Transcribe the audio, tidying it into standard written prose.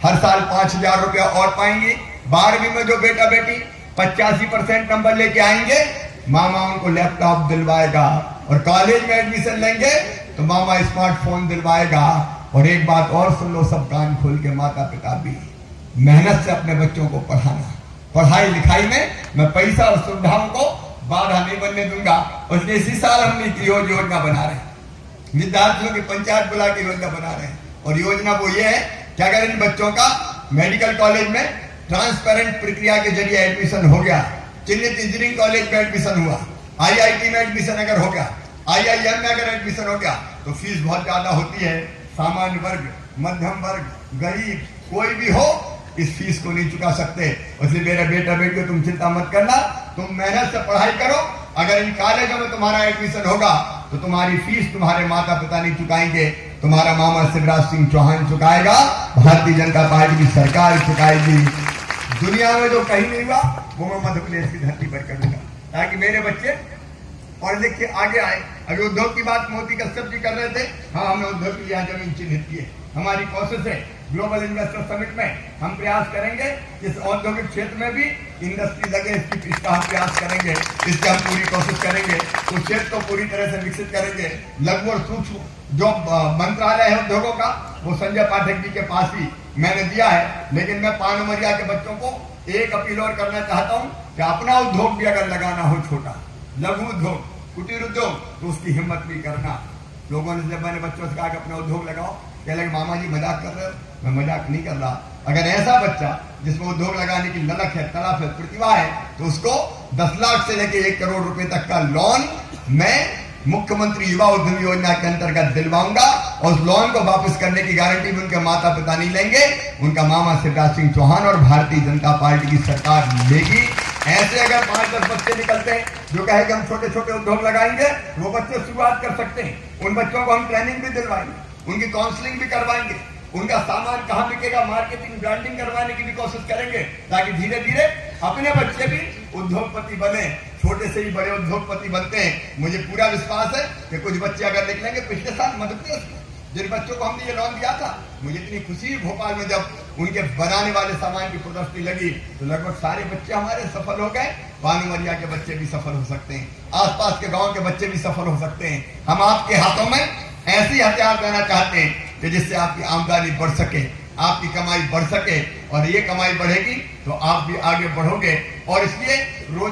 हर साल 5,000 रुपया और पाएंगे। 12वीं में जो बेटा बेटी 85% नंबर लेके आएंगे, मामा उनको लैपटॉप दिलवाएगा। और कॉलेज में एडमिशन लेंगे तो मामा स्मार्टफोन दिलवाएगा। और एक बात और सुन लो सब कान खोल के, माता पिता भी मेहनत से अपने बच्चों को पढ़ाना। पढ़ाई लिखाई में मैं पैसा और सुविधाओं को बाधा नहीं बनने दूंगा। उसने इसी साल हम नीति योजना बना रहे हैं, विद्यार्थियों की पंचायत बुला के योजना बना रहे हैं। और योजना वो ये है कि अगर इन बच्चों का मेडिकल कॉलेज में ट्रांसपेरेंट प्रक्रिया के जरिए एडमिशन हो गया, चिन्हित इंजीनियरिंग कॉलेज में एडमिशन हुआ, IIT में एडमिशन अगर हो गया, IIM में अगर एडमिशन हो गया, तो फीस बहुत ज्यादा होती है। सामान्य वर्ग, मध्यम वर्ग, गरीब कोई भी हो इस फीस को नहीं चुका सकते। इसलिए मेरे बेटा बेटी को तुम चिंता मत करना, तुम मेहनत से पढ़ाई करो। अगर इन कॉलेजों में तुम्हारा एडमिशन होगा तो तुम्हारी फीस तुम्हारे माता पिता नहीं चुकाएंगे, तुम्हारा मामा शिवराज सिंह चौहान चुकाएगा, भारतीय जनता पार्टी की सरकार चुकाएगी। दुनिया में जो कहीं नहीं हुआ वो मैं मध्य प्रदेश की धरती पर करूंगा, ताकि मेरे बच्चे पढ़ लिख के आगे आए। अभी उद्योग की बात मोदी कश्यप जी कर रहे थे, हाँ हमने उद्योग के लिए जमीन चिन्हित की है। हमारी कोशिश है ग्लोबल इन्वेस्टर समिट में हम प्रयास करेंगे इस औद्योगिक क्षेत्र में भी इंडस्ट्री लगे, इसका हम प्रयास करेंगे, इसकी हम पूरी कोशिश करेंगे। उस क्षेत्र को पूरी तरह से विकसित करेंगे। लघु और सूक्ष्म जो मंत्रालय है उद्योगों का, वो संजय पाठक जी के पास ही मैंने दिया है। लेकिन मैं पानुमरिया के बच्चों को एक अपील और करना चाहता हूँ कि अपना उद्योग भी अगर लगाना हो, छोटा लघु उद्योग, कुटीर उद्योग, तो उसकी हिम्मत भी करना। लोगों ने जब मैंने बच्चों से कहा कि अपना उद्योग लगाओ, कह लगे मामा जी मजाक कर रहे हो। मैं मजाक नहीं कर रहा। अगर ऐसा बच्चा जिसमें उद्योग लगाने की ललक है, तड़प है, प्रतिभा है, तो उसको 10 लाख से लेकर 1 करोड़ रुपए तक का लोन मैं मुख्यमंत्री युवा उद्यम योजना के अंतर्गत दिलवाऊंगा। और उस लोन को वापस करने की गारंटी भी उनके माता पिता नहीं लेंगे, उनका मामा शिवराज सिंह चौहान और भारतीय जनता पार्टी की सरकार लेगी। ऐसे अगर 5-10 बच्चे निकलते हैं जो कहे कि हम छोटे छोटे उद्योग लगाएंगे, वो बच्चे शुरुआत कर सकते हैं। उन बच्चों को हम ट्रेनिंग भी दिलवाएंगे, उनकी काउंसलिंग भी करवाएंगे, उनका सामान कहाँ बिकेगा, मार्केटिंग ब्रांडिंग करवाने की भी कोशिश करेंगे, ताकि धीरे धीरे अपने बच्चे भी उद्योगपति बने। छोटे से ही बड़े उद्योगपति बनते हैं। मुझे पूरा विश्वास है कि कुछ बच्चे अगर निकलेंगे। पिछले साल मध्य प्रदेश में जिन बच्चों को हमने ये लोन दिया था, मुझे इतनी खुशी हुई भोपाल में जब उनके बनाने वाले सामान की प्रदर्शनी लगी, तो लगभग सारे बच्चे हमारे सफल हो गए। पानुमरिया के बच्चे भी सफल हो सकते हैं, आसपास के गांव के बच्चे भी सफल हो सकते हैं। हम आपके हाथों में ऐसी हथियार देना चाहते हैं कि जिससे आपकी आमदनी बढ़ सके, आपकी कमाई बढ़ सके। और ये कमाई बढ़ेगी तो आप भी आगे बढ़ोगे। और इसलिए रोज